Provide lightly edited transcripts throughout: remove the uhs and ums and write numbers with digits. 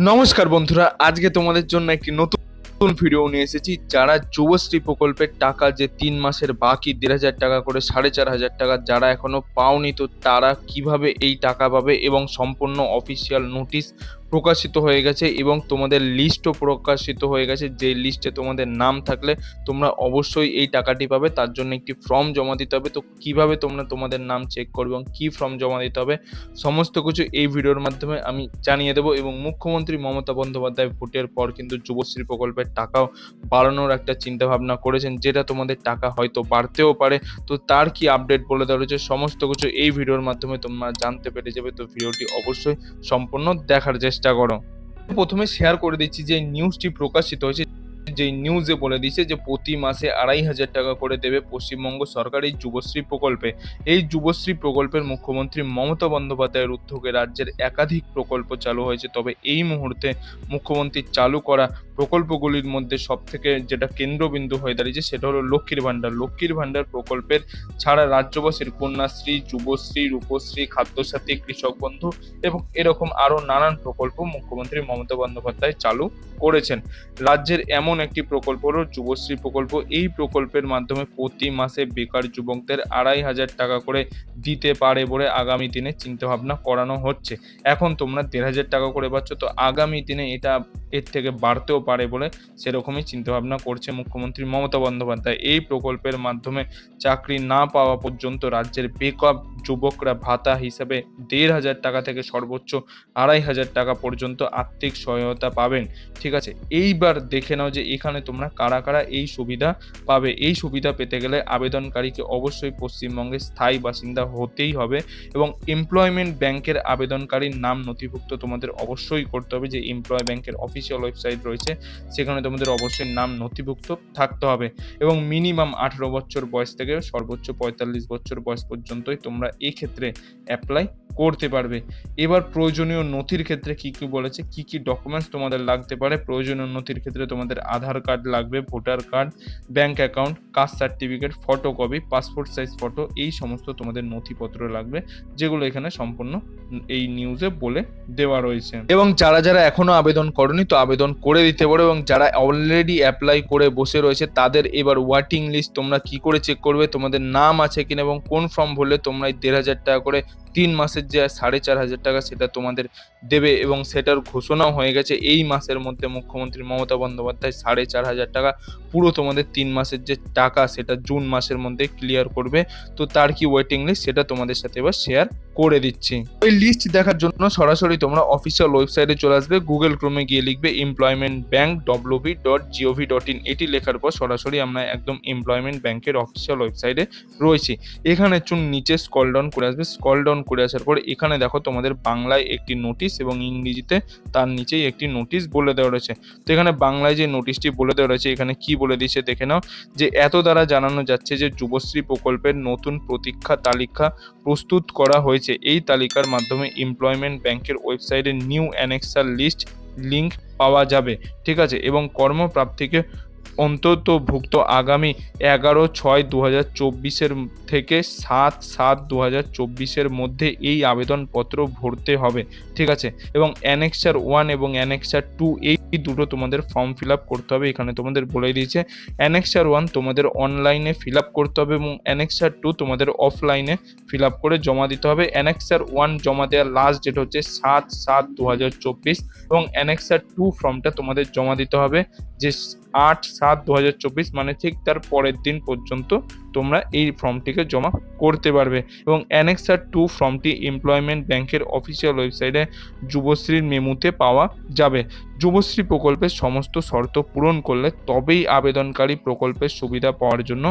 নমস্কার বন্ধুরা, আজকে তোমাদের জন্য একটি নতুন ভিডিও নিয়ে এসেছি। যারা যুবশ্রী প্রকল্পের টাকা যে 3 মাসের বাকি 1,500 টাকা করে 4,500 টাকা যারা এখনো পাওনি, তো তারা কিভাবে এই টাকা পাবে এবং সম্পূর্ণ অফিসিয়াল নোটিশ প্রকাশিত হয়ে গেছে এবং তোমাদের লিস্টও প্রকাশিত হয়ে গেছে। যে লিস্টে তোমাদের নাম থাকলে তোমরা অবশ্যই এই টাকাটি পাবে। তার জন্য একটি ফর্ম জমা দিতে হবে। তো কিভাবে তোমরা তোমাদের নাম চেক করবে এবং কি ফর্ম জমা দিতে হবে সমস্ত কিছু এই ভিডিওর মাধ্যমে আমি জানিয়ে দেবো। এবং মুখ্যমন্ত্রী মমতা বন্দ্যোপাধ্যায় ভোটের পর কিন্তু যুবশ্রী প্রকল্পের টাকাও বাড়ানোর একটা চিন্তা ভাবনা করেছেন, যেটা তোমাদের টাকা হয়তো বাড়তেও পারে। তো তার কি আপডেট বলে দেওয়া রয়েছে সমস্ত কিছু এই ভিডিওর মাধ্যমে তোমরা জানতে পেরে যাবে। তো ভিডিওটি অবশ্যই সম্পূর্ণ দেখার চেষ্টা করো। প্রথমে শেয়ার করে দিচ্ছি যে নিউজটি প্রকাশিত হয়েছে, যে নিউজে বলে দিয়েছে যে প্রতি মাসে 2,500 টাকা করে দেবে পশ্চিমবঙ্গ সরকার এই যুবশ্রী প্রকল্পে। এই যুবশ্রী প্রকল্পের মুখ্যমন্ত্রী মমতা বন্দ্যোপাধ্যায়ের উদ্যোগে রাজ্যের একাধিক প্রকল্প চালু হয়েছে। তবে এই মুহূর্তে মুখ্যমন্ত্রীর চালু করা প্রকল্পগুলির মধ্যে সবথেকে যেটা কেন্দ্রবিন্দু হয়ে দাঁড়িয়েছে সেটা হলো লক্ষ্মীর ভাণ্ডার। লক্ষ্মীর ভাণ্ডার প্রকল্পের ছাড়া রাজ্যবাসীর কন্যাশ্রী, যুবশ্রী, রূপশ্রী, খাদ্যসাথী, কৃষক বন্ধু এবং এরকম আরো নানান প্রকল্প মুখ্যমন্ত্রী মমতা বন্দ্যোপাধ্যায় চালু করেছেন। রাজ্যের এমন একটি প্রকল্প হলো যুবশ্রী প্রকল্প। এই প্রকল্পের মাধ্যমে প্রতি মাসে বেকার যুবকদের 2,500 টাকা করে দিতে পারে বলে আগামী দিনে চিন্তাভাবনা করানো হচ্ছে। এখন তোমরা 1,500 টাকা করে পাচ্ছ, তো আগামী দিনে এটা এর থেকে বাড়তেও পারে বলে সেরকমই চিন্তাভাবনা করছে মুখ্যমন্ত্রী মমতা বন্দ্যোপাধ্যায়। এই প্রকল্পের মাধ্যমে চাকরি না পাওয়া পর্যন্ত রাজ্যের বেকার যুবকরা ভাতা হিসেবে 1,500 টাকা থেকে সর্বোচ্চ 2,500 টাকা পর্যন্ত আর্থিক সহায়তা পাবেন। ঠিক আছে, এইবার দেখে নাও যে এখানে তোমরা কারা কারা এই সুবিধা পাবে। এই সুবিধা পেতে গেলে আবেদনকারীকে অবশ্যই পশ্চিমবঙ্গের স্থায়ী বাসিন্দা হতেই হবে এবং এমপ্লয়মেন্ট ব্যাংকের আবেদনকারীর নাম নথিভুক্ত তোমাদের অবশ্যই করতে হবে। যে এমপ্লয় ব্যাংকের অফিসিয়াল ওয়েবসাইট রয়েছে সেখানে তোমাদের অবশ্যই নাম নথিভুক্ত থাকতে হবে এবং মিনিমাম 18 বছর বয়স থেকে সর্বোচ্চ 45 বছর বয়স পর্যন্তই তোমরা এই ক্ষেত্রে অ্যাপ্লাই করতে পারবে। এবার প্রয়োজনীয় নথির ক্ষেত্রে কি কি বলেছে, কি কি ডকুমেন্টস তোমাদের লাগতে পারে। প্রয়োজনীয় নথির ক্ষেত্রে তোমাদের আধার কার্ড লাগবে, voter card, bank account, caste certificate, photocopy, passport size photo, এই সমস্ত তোমাদের নথিপত্র লাগবে, যেগুলো এখানে সম্পূর্ণ এই নিউজে বলে দেওয়া রয়েছে। এবং যারা যারা এখনো আবেদন করনি, তো আবেদন করে দিতে পারো। এবং যারা অলরেডি অ্যাপ্লাই করে বসে রয়েছে তাদের এবার ওয়েটিং লিস্ট তোমরা কি করে চেক করবে, তোমাদের নাম আছে কিনা এবং কোন ফর্ম ভরলে তোমরা 1,500 টাকা করে 3 মাসের যে 4,500 টাকা সেটা তোমাদের দেবে এবং সেটার ঘোষণাও হয়ে গেছে। এই মাসের মধ্যে মুখ্যমন্ত্রী মমতা বন্দ্যোপাধ্যায় 4,500 টাকা পুরো তোমাদের 3 মাসের যে টাকা সেটা জুন মাসের মধ্যে ক্লিয়ার করবে। তো তার কি ওয়েটিং লিস্ট সেটা তোমাদের সাথে এবার শেয়ার করে দিচ্ছি। ওই লিস্ট দেখার জন্য সরাসরি তোমরা অফিসিয়াল ওয়েবসাইটে চলে আসবে। গুগল ক্রোমে গিয়ে লিখবে এমপ্লয়মেন্ট ব্যাংক wp.gov.in। এটি লেখার পর সরাসরি আমরা একদম এমপ্লয়মেন্ট ব্যাংকের অফিসিয়াল ওয়েবসাইটে রয়েছি। এখানে চুন নিচে স্ক্রল ডাউন করে আসবে। স্ক্রল ডাউন করে আসার পর এখানে দেখো তোমাদের বাংলায় একটি নোটিশ এবং ইংরেজিতে তার নিচেই একটি নোটিশ বলে দেওয়া রয়েছে। তো এখানে বাংলায় যে নোটিশটি বলে দেওয়া রয়েছে এখানে কি বলে দিয়েছে দেখে নাও। যে এত দ্বারা জানানো যাচ্ছে যে যুবশ্রী প্রকল্পের নতুন প্রতীক্ষা তালিকা প্রস্তুত করা হয়েছে। এই তালিকার মাধ্যমে এমপ্লয়মেন্ট ব্যাংকের ওয়েবসাইটে নিউ অ্যানেক্সার লিস্ট লিংক পাওয়া যাবে। ঠিক আছে, এবং কর্মপ্রাপ্তিকে অন্তর্ভুক্ত আগামী 11/6/2024 থেকে 7/7/2024 মধ্যে এই আবেদনপত্র ভরতে হবে। ঠিক আছে, এবং অ্যানেক্সার 1 এবং অ্যানেক্সার 2 এই দুটো তোমাদের ফর্ম ফিল আপ করতে হবে। এখানে তোমাদের বলে দিয়েছে অ্যানেক্সার 1 তোমাদের অনলাইনে ফিল আপ করতে হবে এবং অ্যানেক্সার 2 তোমাদের অফলাইনে ফিল আপ করে জমা দিতে হবে। অ্যানেক্সার 1 জমা দেওয়ার লাস্ট ডেট হচ্ছে 7/7/2024 এবং অ্যানেক্সার 2 ফর্মটা তোমাদের জমা দিতে হবে যে 8/7/2024, মানে ঠিক তার পরের দিন পর্যন্ত তোমরা এই ফর্মটিকে জমা করতে পারবে। এবং অ্যানেক্সার 2 ফর্মটি এমপ্লয়মেন্ট ব্যাংকের অফিসিয়াল ওয়েবসাইটে যুবশ্রীর মেমুতে পাওয়া যাবে। যুবশ্রী প্রকল্পের সমস্ত শর্ত পূরণ করলে তবেই আবেদনকারী প্রকল্পের সুবিধা পাওয়ার জন্য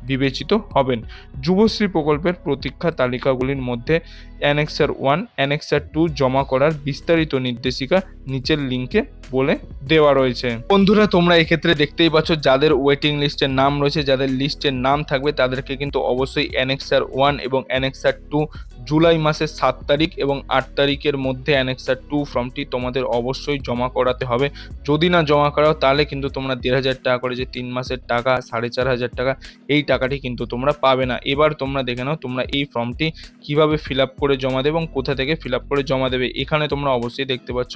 বিবেচিত হবেন। যুবশ্রী প্রকল্পের প্রতীক্ষা তালিকাগুলির মধ্যে অ্যানেক্সার 1, অ্যানেক্সার 2 জমা করার বিস্তারিত নির্দেশিকা নিচের লিঙ্কে বলে দেওয়া রয়েছে। বন্ধুরা তোমরা এক্ষেত্রে দেখতেই পাচ্ছ যাদের ওয়েটিং লিস্টের নাম রয়েছে, যাদের লিস্টের নাম থাকবে তাদেরকে কিন্তু অবশ্যই অ্যানেক্সার 1 এবং অ্যানেক্সার 2 জুলাই মাসের 7 তারিখ এবং 8 তারিখের মধ্যে অ্যানেক্সার 2 ফর্মটি তোমাদের অবশ্যই জমা করাতে হবে। যদি না জমা করাও তাহলে কিন্তু তোমরা 1,500 টাকা করে যে 3 মাসের টাকা 4,500 টাকা এই টাকাটি কিন্তু তোমরা পাবে না। এবার তোমরা দেখে নাও তোমরা এই ফর্মটি কিভাবে ফিল আপ করে জমা দেবে এবং কোথা থেকে ফিল আপ করে জমা দেবে। এখানে তোমরা অবশ্যই দেখতে পাচ্ছ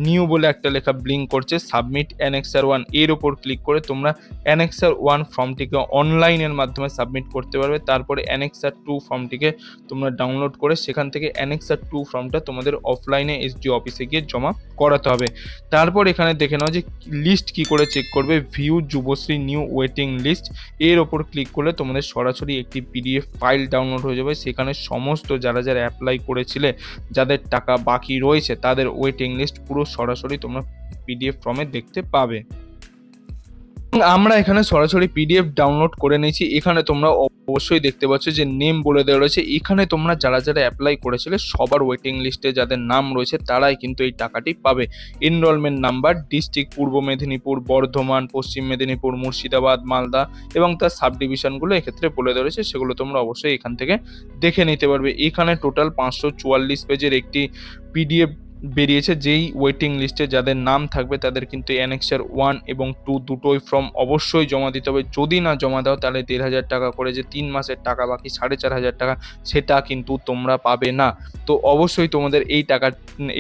নিউ বলে একটা লেখা ব্লিঙ্ক করছে, সাবমিট অ্যানেক্সার 1 এর ওপর ক্লিক করে তোমরা অ্যানেক্সার 1 ফর্মটিকে অনলাইনের মাধ্যমে সাবমিট করতে পারবে। তারপরে অ্যানেক্সার 2 ফর্মটিকে তোমরা ডাউনলোড করে সেখান থেকে অ্যানেক্সার 2 ফর্মটা তোমাদের অফলাইনে এসডিও অফিসে গিয়ে জমা করাতে হবে। তারপর এখানে দেখে নাও যে লিস্ট কি করে চেক করবে, view Yuvashree new waiting list এর ওপর ক্লিক করলে তোমাদের সরাসরি একটি পিডিএফ ফাইল ডাউনলোড হয়ে যাবে। সেখানে সমস্ত যারা যারা অ্যাপ্লাই করেছিলে, যাদের টাকা বাকি রয়েছে তাদের ওয়েটিং লিস্ট পুরো সরাসরি তোমরা পিডিএফ ফর্মে দেখতে পাবে। আমরা এখানে সরাসরি পিডিএফ ডাউনলোড করে নিয়েছি। এখানে তোমরা অবশ্যই দেখতে পাচ্ছ যে নেম বলে দেওয়া রয়েছে। এখানে তোমরা যারা যারা অ্যাপ্লাই করেছিলে সবার ওয়েটিং লিস্টে যাদের নাম রয়েছে তারাই কিন্তু এই টাকাটি পাবে। এনরোলমেন্ট নাম্বার, ডিস্ট্রিক্ট পূর্ব মেদিনীপুর, বর্ধমান, পশ্চিম মেদিনীপুর, মুর্শিদাবাদ, মালদা এবং তার সাব ডিভিশনগুলো এক্ষেত্রে বলে দেওয়া রয়েছে, সেগুলো তোমরা অবশ্যই এখান থেকে দেখে নিতে পারবে। এখানে টোটাল 544 পেজের একটি পিডিএফ বেরিয়েছে। যেই ওয়েটিং লিস্টে যাদের নাম থাকবে তাদের কিন্তু অ্যানেক্সার 1 এবং 2 দুটোই ফর্ম অবশ্যই জমা দিতে হবে। যদি না জমা দাও তাহলে 1,500 টাকা করে যে 3 মাসের টাকা বাকি 4,500 টাকা সেটা কিন্তু তোমরা পাবে না। তো অবশ্যই তোমাদের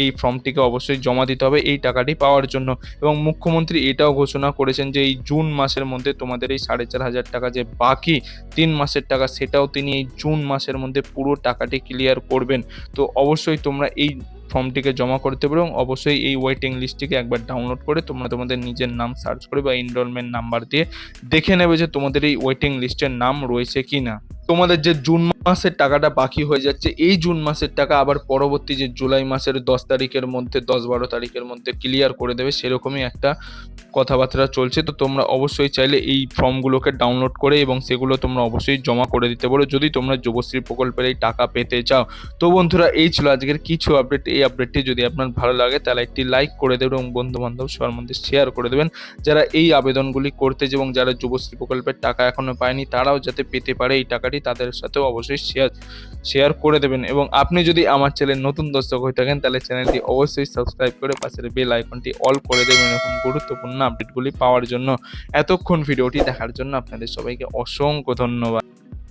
এই ফর্মটিকে অবশ্যই জমা দিতে হবে এই টাকাটি পাওয়ার জন্য। এবং মুখ্যমন্ত্রী এটাও ঘোষণা করেছেন যে এই জুন মাসের মধ্যে তোমাদের এই 4,500 টাকা যে বাকি 3 মাসের টাকা সেটাও তিনি এই জুন মাসের মধ্যে পুরো টাকাটি ক্লিয়ার করবেন। তো অবশ্যই তোমরা এই ফর্মটিকে জমা করতে পারো এবং অবশ্যই এই ওয়েটিং লিস্টটিকে একবার ডাউনলোড করে তোমরা তোমাদের নিজের নাম সার্চ করে বা এনরোলমেন্ট নাম্বার দিয়ে দেখে নেবে যে তোমাদের এই ওয়েটিং লিস্টের নাম রয়েছে কিনা। তোমাদের যে জুন মাসের টাকাটা বাকি হয়ে যাচ্ছে এই জুন মাসের টাকা আবার পরবর্তী যে জুলাই মাসের 10 তারিখের মধ্যে 10-12 তারিখের মধ্যে ক্লিয়ার করে দেবে, সেরকমই একটা কথাবার্তা চলছে। তো তোমরা অবশ্যই চাইলে এই ফর্মগুলোকে ডাউনলোড করে এবং সেগুলো তোমরা অবশ্যই জমা করে দিতে পারো যদি তোমরা যুবশ্রী প্রকল্পের এই টাকা পেতে চাও। তো বন্ধুরা এই ছিল আজকের কিছু আপডেট। এই আপডেটটি যদি আপনার ভালো লাগে তাহলে একটি লাইক করে দেবেন এবং বন্ধু বান্ধব সবার মধ্যে শেয়ার করে দেবেন। যারা এই আবেদনগুলি করতে এবং যারা যুবশ্রী প্রকল্পের টাকা এখনো পায়নি তারাও যাতে পেতে পারে এই টাকাটি তাদের সাথেও অবশ্যই শেয়ার করে দেবেন। এবং আপনি যদি আমার চ্যানেল নতুন দর্শক হয়ে থাকেন তাহলে চ্যানেলটি অবশ্যই সাবস্ক্রাইব করে পাশের বেল আইকনটি অল করে দেবেন এরকম গুরুত্বপূর্ণ আপডেটগুলি পাওয়ার জন্য। এতক্ষণ ভিডিওটি দেখার জন্য আপনাদের সবাইকে অসংখ্য ধন্যবাদ।